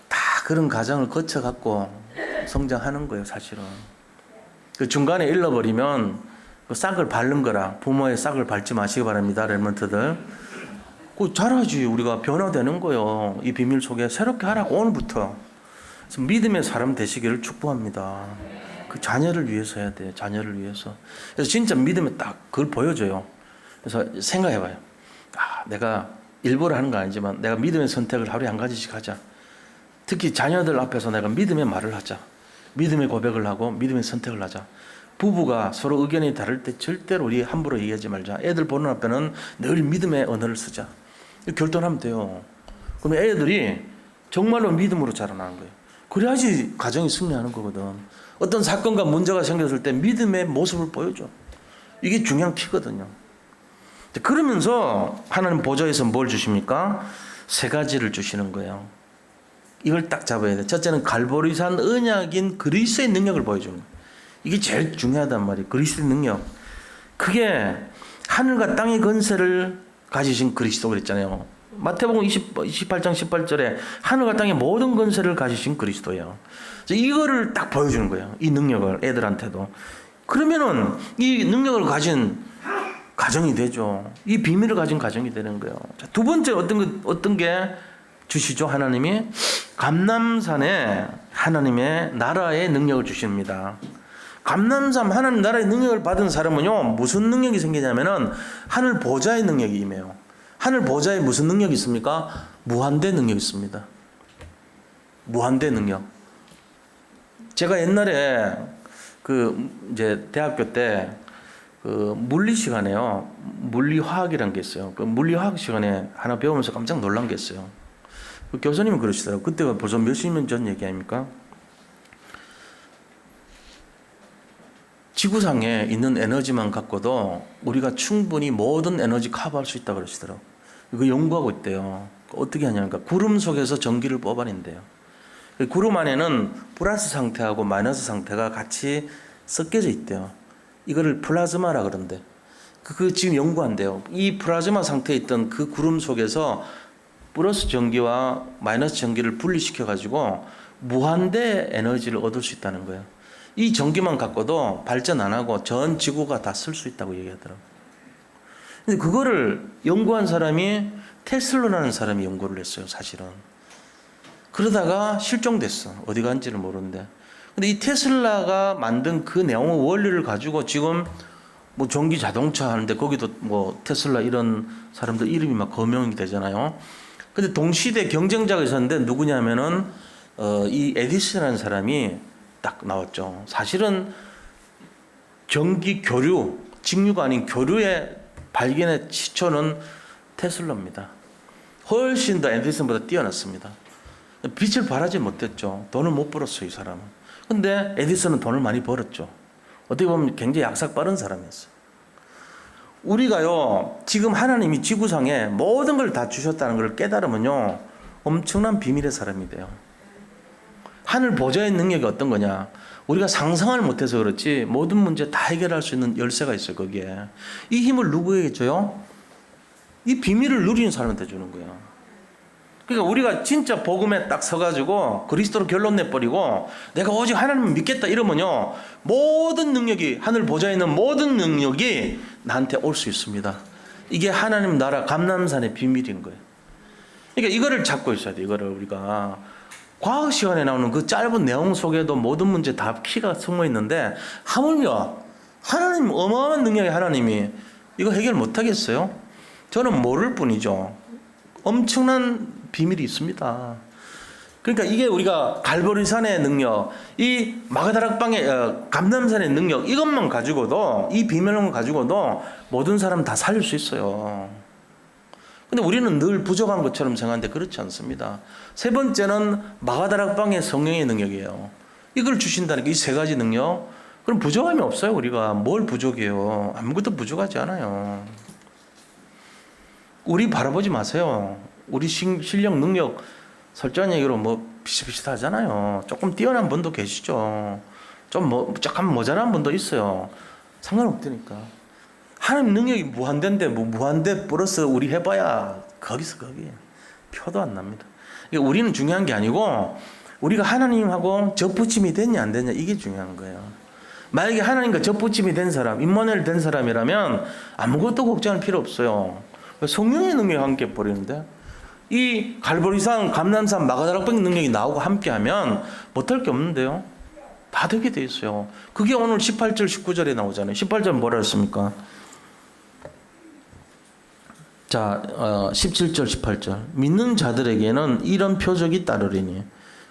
A: 다 그런 과정을 거쳐갖고 성장하는 거예요. 사실은. 그 중간에 잃어버리면 그 싹을 밟는 거라. 부모의 싹을 밟지 마시기 바랍니다. 랩런트들. 그 잘하지. 우리가 변화되는 거예요. 이 비밀 속에 새롭게 하라고. 오늘부터. 그래서 믿음의 사람 되시기를 축복합니다. 그 자녀를 위해서 해야 돼요. 자녀를 위해서. 그래서 진짜 믿음에 딱 그걸 보여줘요. 그래서 생각해봐요. 내가 일부러 하는 거 아니지만 내가 믿음의 선택을 하루에 한 가지씩 하자. 특히 자녀들 앞에서 내가 믿음의 말을 하자. 믿음의 고백을 하고 믿음의 선택을 하자. 부부가 서로 의견이 다를 때 절대로 우리 함부로 얘기하지 말자. 애들 보는 앞에는 늘 믿음의 언어를 쓰자. 결단하면 돼요. 그러면 애들이 정말로 믿음으로 자라나는 거예요. 그래야지 가정이 승리하는 거거든. 어떤 사건과 문제가 생겼을 때 믿음의 모습을 보여줘. 이게 중요한 키거든요. 그러면서 하나님 보좌에서 뭘 주십니까? 세 가지를 주시는 거예요. 이걸 딱 잡아야 돼. 첫째는 갈보리산 언약인 그리스도의 능력을 보여주는 거예요. 이게 제일 중요하단 말이에요. 그리스도의 능력. 그게 하늘과 땅의 권세를 가지신 그리스도 그랬잖아요. 마태복음 28장 18절에 하늘과 땅의 모든 권세를 가지신 그리스도예요. 이거를 딱 보여주는 거예요. 이 능력을 애들한테도. 그러면은 이 능력을 가진 가정이 되죠. 이 비밀을 가진 가정이 되는 거예요. 자, 두 번째 어떤 게 주시죠? 하나님이 감람산에 하나님의 나라의 능력을 주십니다. 감람산 하나님 나라의 능력을 받은 사람은요, 무슨 능력이 생기냐면은 하늘 보좌의 능력이 임해요. 하늘 보좌에 무슨 능력이 있습니까? 무한대 능력이 있습니다. 무한대 능력. 제가 옛날에 이제 대학교 때 물리 시간에요. 물리화학이라는 게 있어요. 그 물리화학 시간에 하나 배우면서 깜짝 놀란 게 있어요. 그 교수님은 그러시더라고요. 그때가 벌써 몇십 년 전 얘기 아닙니까? 지구상에 있는 에너지만 갖고도 우리가 충분히 모든 에너지 커버할 수 있다고 그러시더라고요. 이거 연구하고 있대요. 어떻게 하냐니까 구름 속에서 전기를 뽑아낸대요. 구름 안에는 플러스 상태하고 마이너스 상태가 같이 섞여져 있대요. 이거를 플라즈마라 그러는데 그 지금 연구한대요. 이 플라즈마 상태에 있던 그 구름 속에서 플러스 전기와 마이너스 전기를 분리시켜 가지고 무한대 에너지를 얻을 수 있다는 거예요. 이 전기만 갖고도 발전 안 하고 전 지구가 다 쓸 수 있다고 얘기하더라고요. 근데 그거를 연구한 사람이 테슬라라는 사람이 연구를 했어요, 사실은. 그러다가 실종됐어. 어디 간지를 모르는데. 근데 이 테슬라가 만든 그 내용의 원리를 가지고 지금 뭐 전기 자동차 하는데 거기도 뭐 테슬라 이런 사람들 이름이 막 거명이 되잖아요. 근데 동시대 경쟁자가 있었는데 누구냐면은 이 에디슨이라는 사람이 딱 나왔죠. 사실은 전기 교류, 직류가 아닌 교류의 발견의 시초는 테슬라입니다. 훨씬 더 에디슨보다 뛰어났습니다. 빛을 발하지 못했죠. 돈을 못 벌었어요, 이 사람은. 근데 에디슨은 돈을 많이 벌었죠. 어떻게 보면 굉장히 약삭 빠른 사람이었어요. 우리가요, 지금 하나님이 지구상에 모든 걸 다 주셨다는 걸 깨달으면요, 엄청난 비밀의 사람이 돼요. 하늘 보좌의 능력이 어떤 거냐? 우리가 상상을 못해서 그렇지 모든 문제 다 해결할 수 있는 열쇠가 있어요, 거기에. 이 힘을 누구에게 줘요? 이 비밀을 누리는 사람한테 주는 거예요. 그러니까 우리가 진짜 복음에 딱 서가지고 그리스도로 결론 내버리고 내가 오직 하나님을 믿겠다 이러면요, 모든 능력이, 하늘 보좌에 있는 모든 능력이 나한테 올 수 있습니다. 이게 하나님 나라 감람산의 비밀인 거예요. 그러니까 이거를 잡고 있어야 돼. 이거를 우리가 과학 시간에 나오는 그 짧은 내용 속에도 모든 문제 다 키가 숨어 있는데 하물며 하나님 어마어마한 능력의 하나님이 이거 해결 못 하겠어요? 저는 모를 뿐이죠. 엄청난 비밀이 있습니다. 그러니까 이게 우리가 갈보리산의 능력, 이 마가다락방의 감람산의 능력, 이것만 가지고도, 이 비밀만 가지고도 모든 사람 다 살릴 수 있어요. 근데 우리는 늘 부족한 것처럼 생각하는데 그렇지 않습니다. 세 번째는 마가다락방의 성령의 능력이에요. 이걸 주신다는 게 이 세 가지 능력. 그럼 부족함이 없어요. 우리가 뭘 부족해요? 아무것도 부족하지 않아요. 우리 바라보지 마세요. 우리 실력, 능력, 솔직한 얘기로 뭐 비슷비슷하잖아요. 조금 뛰어난 분도 계시죠. 조금 모자란 분도 있어요. 상관없다니까. 하나님 능력이 무한대인데 뭐 무한대 플러스 우리 해봐야 거기서 거기에 표도 안 납니다. 그러니까 우리는 중요한 게 아니고 우리가 하나님하고 접붙임이 됐냐 안 됐냐 이게 중요한 거예요. 만약에 하나님과 접붙임이 된 사람, 임마누엘 된 사람이라면 아무것도 걱정할 필요 없어요. 성령의 능력이 함께 버리는데 이 갈보리산, 감람산, 마가다락방의 능력이 나오고 함께하면 못할 게 없는데요. 다 되게 돼 있어요. 그게 오늘 18절, 19절에 나오잖아요. 18절 뭐라 했습니까? 자, 17절, 18절. 믿는 자들에게는 이런 표적이 따르리니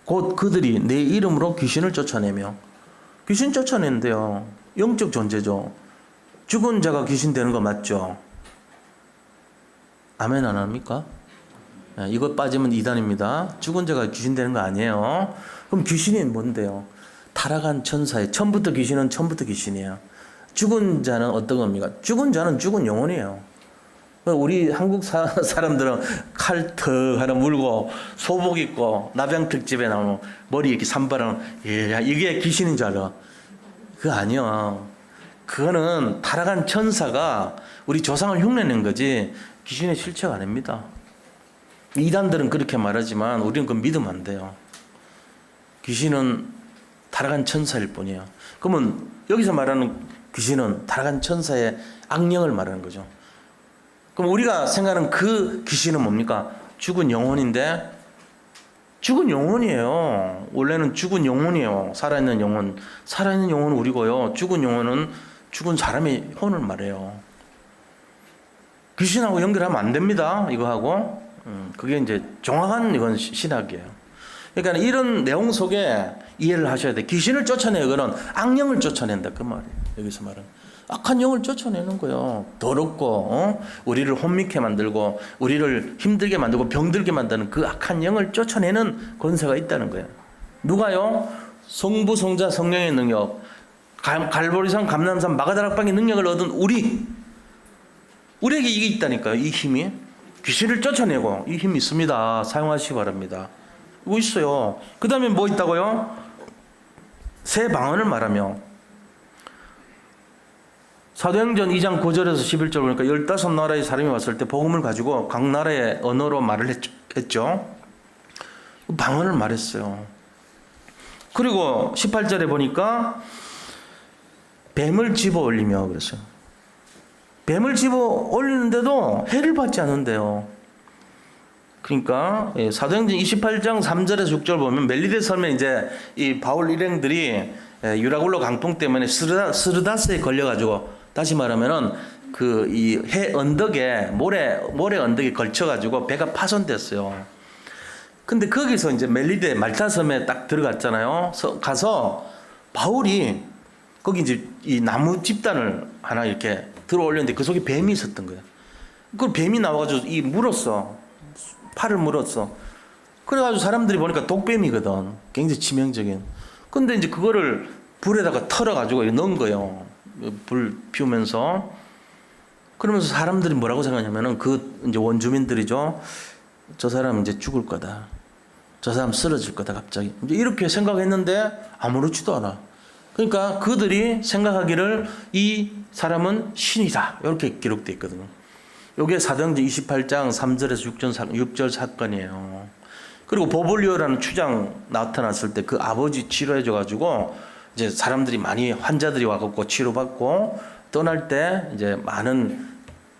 A: 곧 그들이 내 이름으로 귀신을 쫓아내며, 귀신 쫓아낸대요. 영적 존재죠. 죽은 자가 귀신 되는 거 맞죠? 아멘 안 합니까? 이것 빠지면 이단입니다. 죽은 자가 귀신 되는 거 아니에요. 그럼 귀신이 뭔데요? 타락한 천사예요. 처음부터 귀신은 처음부터 귀신이에요. 죽은 자는 어떤 겁니까? 죽은 자는 죽은 영혼이에요. 우리 한국 사람들은 칼 턱 하나 물고 소복 입고 나병 특집에 나오는 머리 이렇게 산발하는, 이게 귀신인 줄 알아. 그거 아니야. 그거는 타락한 천사가 우리 조상을 흉내낸 거지 귀신의 실체가 아닙니다. 이단들은 그렇게 말하지만 우리는 그건 믿으면 안 돼요. 귀신은 타락한 천사일 뿐이에요. 그러면 여기서 말하는 귀신은 타락한 천사의 악령을 말하는 거죠. 그럼 우리가 생각하는 그 귀신은 뭡니까? 죽은 영혼인데, 죽은 영혼이에요. 원래는 죽은 영혼이에요. 살아있는 영혼. 살아있는 영혼은 우리고요. 죽은 영혼은 죽은 사람의 혼을 말해요. 귀신하고 연결하면 안 됩니다. 이거하고. 그게 이제 정확한 이건 신학이에요. 그러니까 이런 내용 속에 이해를 하셔야 돼. 귀신을 쫓아내거는 악령을 쫓아낸다. 그 말이에요. 여기서 말은. 악한 영을 쫓아내는 거예요. 더럽고 우리를 혼미케 만들고 우리를 힘들게 만들고 병들게 만드는 그 악한 영을 쫓아내는 권세가 있다는 거예요. 누가요? 성부, 성자, 성령의 능력, 갈보리산, 감람산, 마가다락방의 능력을 얻은 우리에게 이게 있다니까요. 이 힘이. 귀신을 쫓아내고 이 힘이 있습니다. 사용하시기 바랍니다. 이거 있어요. 그 다음에 뭐 있다고요? 새 방언을 말하며. 사도행전 2장 9절에서 11절 보니까 15나라의 사람이 왔을 때 복음을 가지고 각 나라의 언어로 말을 했죠. 방언을 말했어요. 그리고 18절에 보니까 뱀을 집어 올리며 그랬어요. 뱀을 집어 올리는데도 해를 받지 않는데요. 그러니까 사도행전 28장 3절에서 6절 보면 멜리데 섬에 이제 이 바울 일행들이 유라굴로 강풍 때문에 스르다스에 걸려가지고, 다시 말하면은 그 이 해 언덕에 모래 언덕에 걸쳐가지고 배가 파손됐어요. 근데 거기서 이제 멜리데 말타 섬에 딱 들어갔잖아요. 가서 바울이 거기 이제 이 나무 집단을 하나 이렇게 들어 올렸는데 그 속에 뱀이 있었던 거예요. 그 뱀이 나와가지고 이 물었어. 팔을 물었어. 그래가지고 사람들이 보니까 독뱀이거든. 굉장히 치명적인. 근데 이제 그거를 불에다가 털어가지고 넣은 거예요. 불 피우면서. 그러면서 사람들이 뭐라고 생각하냐면은 그 이제 원주민들이죠. 저 사람 이제 죽을 거다. 저 사람 쓰러질 거다 갑자기. 이제 이렇게 생각했는데 아무렇지도 않아. 그러니까 그들이 생각하기를 이 사람은 신이다. 이렇게 기록되어 있거든요. 이게 사도행전 28장 3절에서 6절 사건이에요. 그리고 보볼리오라는 추장 나타났을 때 그 아버지 치료해줘가지고 이제 사람들이 많이 환자들이 와갖고 치료받고 떠날 때 이제 많은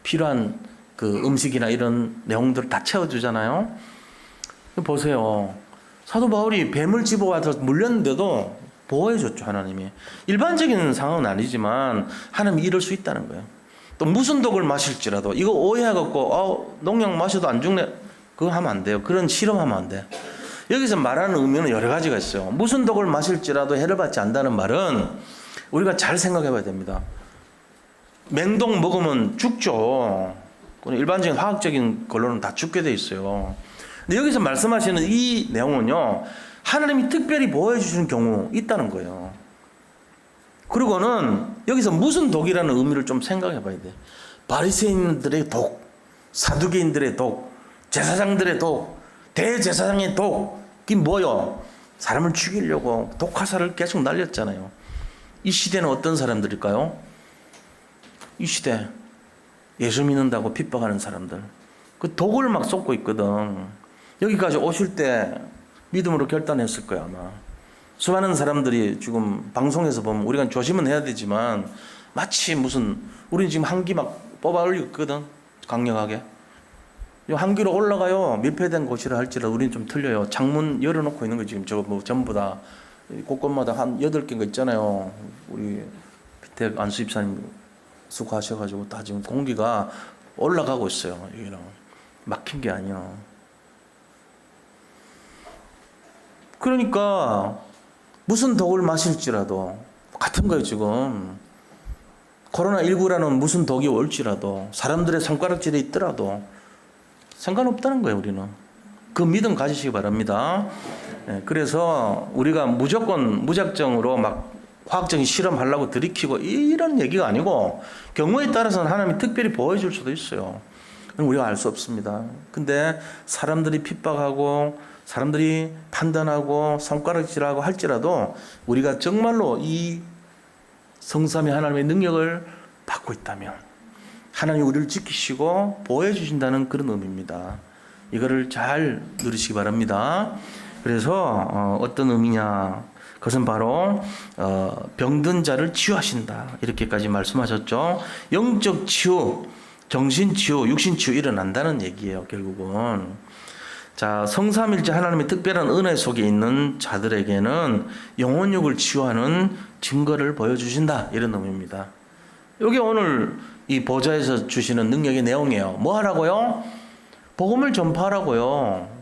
A: 필요한 그 음식이나 이런 내용들을 다 채워주잖아요. 보세요. 사도 바울이 뱀을 집어와서 물렸는데도 보호해줬죠, 하나님이. 일반적인 상황은 아니지만 하나님이 이럴 수 있다는 거예요. 또 무슨 독을 마실지라도 이거 오해해갖고 농약 마셔도 안 죽네, 그거 하면 안 돼요. 그런 실험하면 안 돼. 여기서 말하는 의미는 여러 가지가 있어요. 무슨 독을 마실지라도 해를 받지 않는다는 말은 우리가 잘 생각해 봐야 됩니다. 맹독 먹으면 죽죠. 일반적인 화학적인 걸로는 다 죽게 돼 있어요. 근데 여기서 말씀하시는 이 내용은요, 하나님이 특별히 보호해 주시는 경우 있다는 거예요. 그리고는 여기서 무슨 독이라는 의미를 좀 생각해 봐야 돼. 바리새인들의 독, 사두개인들의 독, 제사장들의 독, 대제사장의 독, 이게 뭐요? 사람을 죽이려고 독화살을 계속 날렸잖아요. 이 시대는 어떤 사람들일까요? 이 시대 예수 믿는다고 핍박하는 사람들, 그 독을 막 쏟고 있거든. 여기까지 오실 때 믿음으로 결단했을 거야 아마. 수많은 사람들이 지금 방송에서 보면 우리가 조심은 해야 되지만 마치 무슨 우리는 지금 한기 막 뽑아 올리고 있거든, 강력하게. 한기로 올라가요. 밀폐된 곳이라 할지라도 우리는 좀 틀려요. 창문 열어놓고 있는 거 지금 저거 뭐 전부 다 곳곳마다 한 8개가 있잖아요. 우리 밑에 안수 집사님 수고하셔가지고 다 지금 공기가 올라가고 있어요. 여기는 막힌 게 아니야. 그러니까 무슨 독을 마실지라도 같은 거예요. 지금 코로나19라는 무슨 독이 올지라도 사람들의 손가락질에 있더라도 상관없다는 거예요. 우리는 그 믿음 가지시기 바랍니다. 그래서 우리가 무조건 무작정으로 막 화학적인 실험하려고 들이키고 이런 얘기가 아니고 경우에 따라서는 하나님이 특별히 보여줄 수도 있어요. 우리가 알 수 없습니다. 근데 사람들이 핍박하고 사람들이 판단하고 손가락질하고 할지라도 우리가 정말로 이 성삼위 하나님의 능력을 받고 있다면 하나님이 우리를 지키시고 보호해 주신다는 그런 의미입니다. 이거를 잘 누리시기 바랍니다. 그래서 어떤 의미냐? 그것은 바로 병든 자를 치유하신다. 이렇게까지 말씀하셨죠. 영적 치유, 정신 치유, 육신 치유 일어난다는 얘기예요. 결국은. 자, 성삼일체 하나님의 특별한 은혜 속에 있는 자들에게는 영혼육을 치유하는 증거를 보여주신다. 이런 의미입니다. 이게 오늘 이 보좌에서 주시는 능력의 내용이에요. 뭐 하라고요? 복음을 전파하라고요.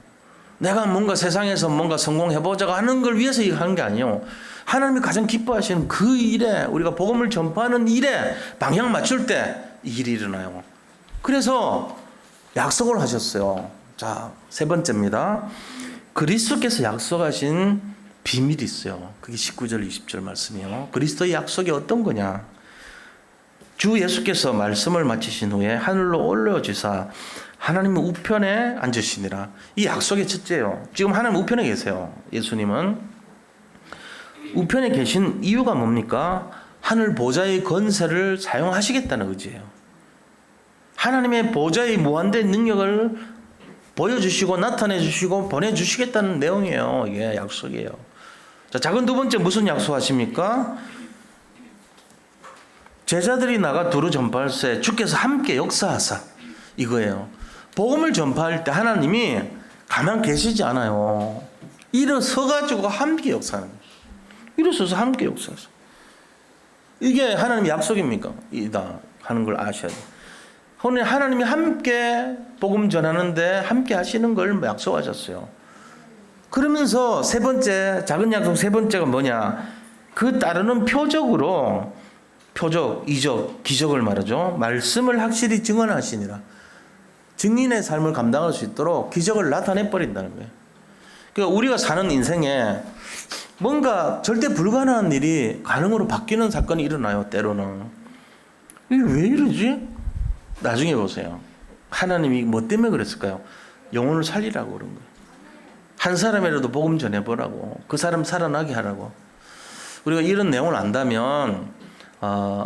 A: 내가 뭔가 세상에서 뭔가 성공해보자고 하는 걸 위해서 이거 하는 게 아니에요. 하나님이 가장 기뻐하시는 그 일에, 우리가 복음을 전파하는 일에 방향 맞출 때 이 일이 일어나요. 그래서 약속을 하셨어요. 자, 세 번째입니다. 그리스도께서 약속하신 비밀이 있어요. 그게 19절 20절 말씀이에요. 그리스도의 약속이 어떤 거냐? 주 예수께서 말씀을 마치신 후에 하늘로 올려주사 하나님의 우편에 앉으시니라. 이 약속의 첫째예요. 지금 하나님 우편에 계세요. 예수님은 우편에 계신 이유가 뭡니까? 하늘 보좌의 권세를 사용하시겠다는 의지예요. 하나님의 보좌의 무한된 능력을 보여주시고 나타내주시고 보내주시겠다는 내용이에요. 이게 약속이에요. 자, 작은 두 번째 무슨 약속하십니까? 제자들이 나가 두루 전파할세 주께서 함께 역사하사, 이거예요. 복음을 전파할 때 하나님이 가만 계시지 않아요. 일어서가지고 함께 역사하는 거예요. 일어서서 함께 역사하사. 이게 하나님의 약속입니까? 이다 하는 걸 아셔야 돼요. 오늘 하나님이 함께 복음 전하는데 함께 하시는 걸 약속하셨어요. 그러면서 세 번째, 작은 약속 세 번째가 뭐냐? 그 따르는 표적으로, 표적, 이적, 기적을 말하죠. 말씀을 확실히 증언하시니라. 증인의 삶을 감당할 수 있도록 기적을 나타내 버린다는 거예요. 그러니까 우리가 사는 인생에 뭔가 절대 불가능한 일이 가능으로 바뀌는 사건이 일어나요. 때로는. 이게 왜 이러지? 나중에 보세요. 하나님이 뭐 때문에 그랬을까요? 영혼을 살리라고 그런 거예요. 한 사람이라도 복음 전해보라고. 그 사람 살아나게 하라고. 우리가 이런 내용을 안다면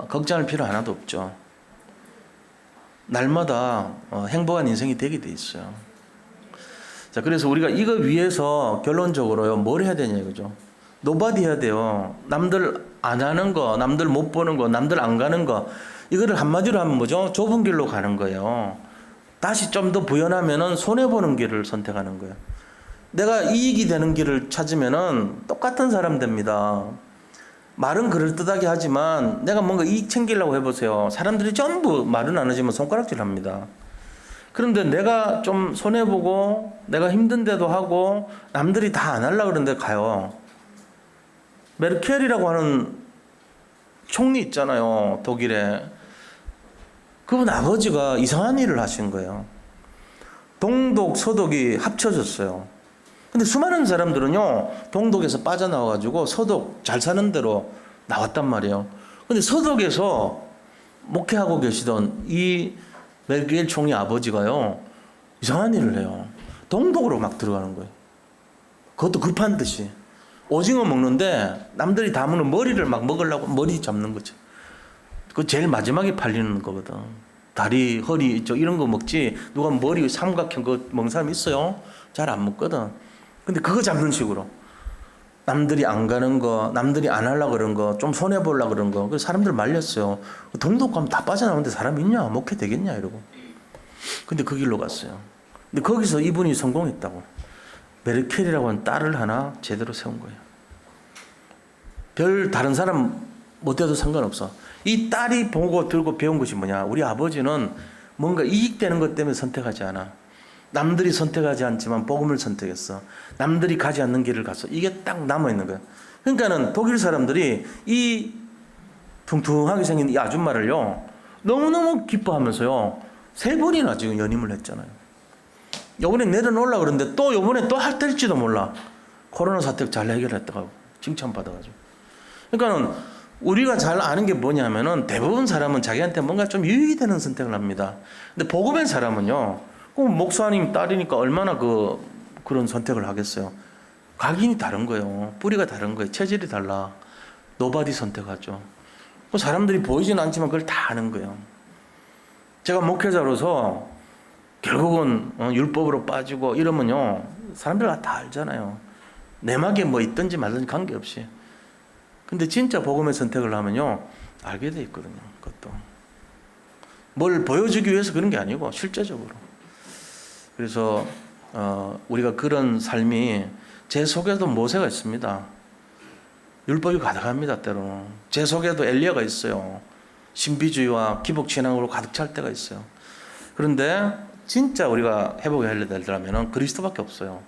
A: 걱정할 필요 하나도 없죠. 날마다 행복한 인생이 되게 돼 있어요. 자, 그래서 우리가 이거 위해서 결론적으로요, 뭘 해야 되냐 이거죠. 노바디 해야 돼요. 남들 안 하는 거, 남들 못 보는 거, 남들 안 가는 거, 이거를 한마디로 하면 뭐죠? 좁은 길로 가는 거예요. 다시 좀 더 부연하면은 손해보는 길을 선택하는 거예요. 내가 이익이 되는 길을 찾으면은 똑같은 사람 됩니다. 말은 그럴듯하게 하지만 내가 뭔가 이익 챙기려고 해보세요. 사람들이 전부 말은 안 하지만 손가락질 합니다. 그런데 내가 좀 손해보고 내가 힘든데도 하고 남들이 다 안 하려고 그러는데 가요. 메르켈이라고 하는 총리 있잖아요. 독일에. 그분 아버지가 이상한 일을 하신 거예요. 동독, 서독이 합쳐졌어요. 근데 수많은 사람들은요, 동독에서 빠져나와가지고 서독 잘 사는 데로 나왔단 말이에요. 근데 서독에서 목회하고 계시던 이 메르켈 총리 아버지가요, 이상한 일을 해요. 동독으로 막 들어가는 거예요. 그것도 급한 듯이. 오징어 먹는데 남들이 다 먹는 머리를 막 먹으려고 머리 잡는 거죠. 그 제일 마지막에 팔리는 거거든. 다리, 허리 이런 거 먹지 누가 머리 삼각형 거 먹는 사람 있어요? 잘 안 먹거든. 근데 그거 잡는 식으로 남들이 안 가는 거, 남들이 안 하려고 그런 거, 좀 손해보려고 그런 거, 그래서 사람들 말렸어요. 동독 가면 다 빠져나오는데 사람 있냐? 목회 되겠냐? 이러고. 근데 그 길로 갔어요. 근데 거기서 이분이 성공했다고. 메르켈이라고 하는 딸을 하나 제대로 세운 거예요. 별 다른 사람 못해도 상관없어. 이 딸이 보고 들고 배운 것이 뭐냐. 우리 아버지는 뭔가 이익되는 것 때문에 선택하지 않아. 남들이 선택하지 않지만 복음을 선택했어. 남들이 가지 않는 길을 갔어. 이게 딱 남아있는 거야. 그러니까는 독일 사람들이 이 퉁퉁하게 생긴 이 아줌마를요, 너무너무 기뻐하면서요, 3번이나 지금 연임을 했잖아요. 요번에 내려놓으려고 그러는데 또 요번에 또 할지도 몰라. 코로나 사태 잘 해결했다고 칭찬받아가지고. 그러니까는 우리가 잘 아는 게 뭐냐면은 대부분 사람은 자기한테 뭔가 좀 유익이 되는 선택을 합니다. 근데 복음의 사람은요, 목사님 딸이니까 얼마나 그런 선택을 하겠어요. 각인이 다른 거예요. 뿌리가 다른 거예요. 체질이 달라. 노바디 선택하죠. 사람들이 보이지는 않지만 그걸 다 아는 거예요. 제가 목회자로서 결국은 율법으로 빠지고 이러면요, 사람들 다 알잖아요. 내막에 뭐 있든지 말든지 관계없이. 근데 진짜 복음의 선택을 하면요, 알게 돼 있거든요. 그것도 뭘 보여주기 위해서 그런 게 아니고 실제적으로. 그래서 우리가 그런 삶이, 제 속에도 모세가 있습니다. 율법이 가득합니다. 때로는 제 속에도 엘리야가 있어요. 신비주의와 기복신앙으로 가득 찰 때가 있어요. 그런데 진짜 우리가 회복해야 되려면 그리스도밖에 없어요.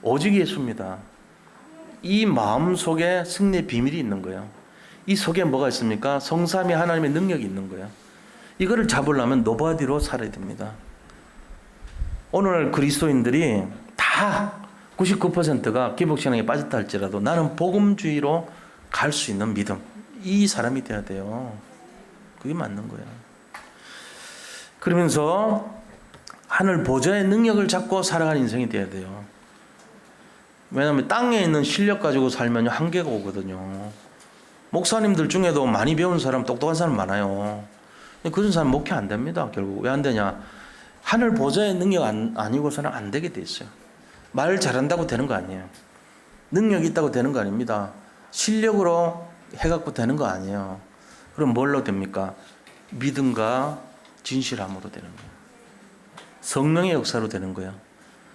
A: 오직 예수입니다. 이 마음 속에 승리의 비밀이 있는 거예요. 이 속에 뭐가 있습니까? 성삼위 하나님의 능력이 있는 거예요. 이거를 잡으려면 노바디로 살아야 됩니다. 오늘 그리스도인들이 다 99%가 기복신앙에 빠졌다 할지라도 나는 복음주의로 갈 수 있는 믿음, 이 사람이 돼야 돼요. 그게 맞는 거예요. 그러면서 하늘 보좌의 능력을 잡고 살아가는 인생이 돼야 돼요. 왜냐하면 땅에 있는 실력 가지고 살면 한계가 오거든요. 목사님들 중에도 많이 배운 사람, 똑똑한 사람 많아요. 그런 사람 목회 안 됩니다. 결국 왜 안 되냐? 하늘 보좌의 능력 아니고서는 안 되게 돼 있어요. 말 잘한다고 되는 거 아니에요. 능력이 있다고 되는 거 아닙니다. 실력으로 해갖고 되는 거 아니에요. 그럼 뭘로 됩니까? 믿음과 진실함으로 되는 거예요. 성령의 역사로 되는 거예요.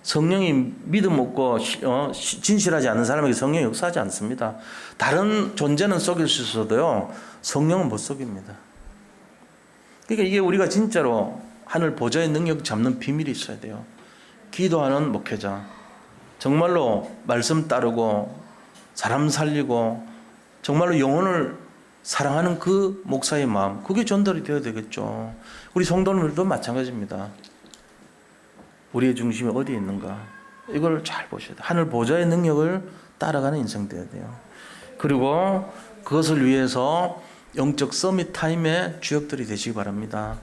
A: 성령이 믿음 없고 진실하지 않은 사람에게 성령이 역사하지 않습니다. 다른 존재는 속일 수 있어도요, 성령은 못 속입니다. 그러니까 이게 우리가 진짜로 하늘 보좌의 능력 잡는 비밀이 있어야 돼요. 기도하는 목회자, 정말로 말씀 따르고 사람 살리고 정말로 영혼을 사랑하는 그 목사의 마음, 그게 전달이 되어야 되겠죠. 우리 성도님들도 마찬가지입니다. 우리의 중심이 어디에 있는가, 이걸 잘 보셔야 돼요. 하늘 보좌의 능력을 따라가는 인생 되어야 돼요. 그리고 그것을 위해서 영적 서밋 타임의 주역들이 되시기 바랍니다.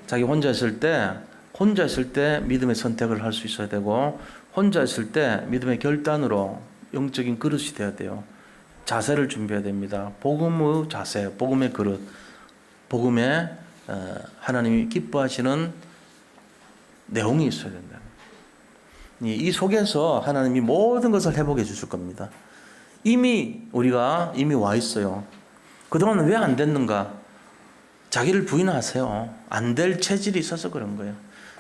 A: 자기 혼자 있을 때 믿음의 선택을 할 수 있어야 되고, 혼자 있을 때 믿음의 결단으로 영적인 그릇이 되어야 돼요. 자세를 준비해야 됩니다. 복음의 자세, 복음의 그릇, 복음에 하나님이 기뻐하시는 내용이 있어야 된다. 이 속에서 하나님이 모든 것을 회복해 주실 겁니다. 우리가 이미 와 있어요. 그동안 왜 안 됐는가? 자기를 부인하세요. 안 될 체질이 있어서 그런 거예요.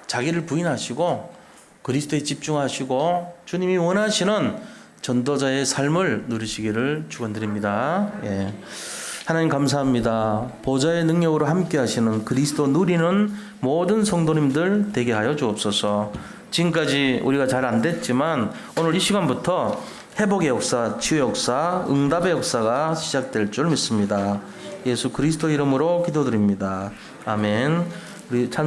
A: 자기를 부인하시고 그리스도에 집중하시고 주님이 원하시는 전도자의 삶을 누리시기를 축원드립니다. 예. 하나님 감사합니다. 보좌의 능력으로 함께 하시는 그리스도 누리는 모든 성도님들 되게 하여 주옵소서. 지금까지 우리가 잘 안 됐지만 오늘 이 시간부터 회복의 역사, 치유 역사, 응답의 역사가 시작될 줄 믿습니다. 예수 그리스도 이름으로 기도드립니다. 아멘. 우리